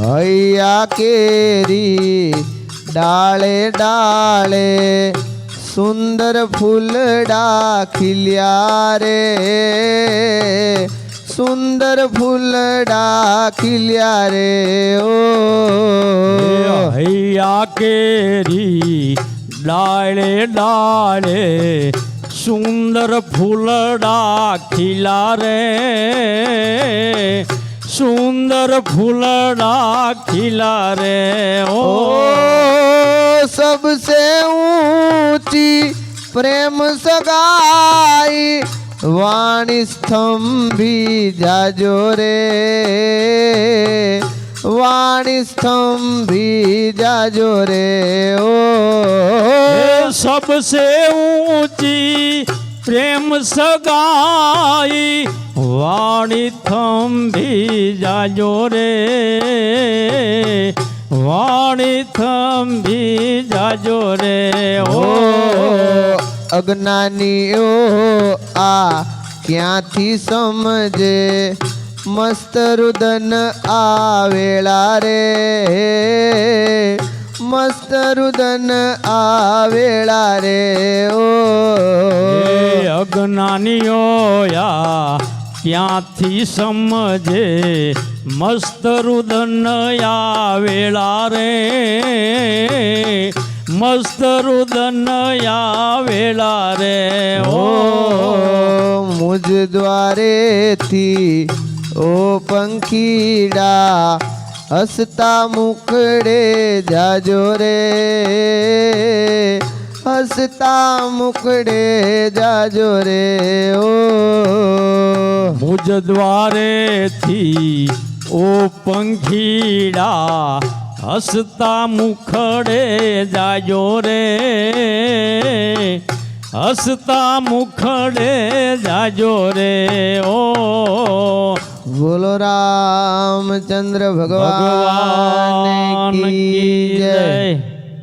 હૈયા કેરી ડાળે ડાળે સુંદર ફૂલડા ખીલ્યા રે સુંદર ફૂલડા ખીલ્યા રે ઓ હૈયા કેરી ડાળે ડાળે સુંદર ફૂલડા ખીલા રે સુંદર ફૂલડા ખીલા રે ઓ सबसे ऊंची प्रेम सगाई वाणी स्तंभी जाजो रे वाणी स्तंभी जाजो रे ओ सबसे ऊंची प्रेम सगाई वाणी थंभी जाजो रे वाणी थंभी जाजो रे ओ અજ્ઞાનીઓ આ ક્યાંથી સમજે મસ્ત રુદન આવેલા રે મસ્ત રુદન આવેલા રે ઓ અજ્ઞાનીઓ યા ક્યાંથી સમજે મસ્ત રુદન આવેલા રે મસ્ત રુદન આવેલા રે ઓ મુજ દ્વારેથી ઓ પંખીડા હસતા મુખડે જાજો રે હસતા મુખડે જાજો રે ઓ મુજ દ્વારેથી ઓ પંખીડા હસતા મુખડે જાજો રે હસતા મુખડે જાજો રે ઓ બોલો રામચંદ્ર ભગવાન ભગવાન કી કી જય જય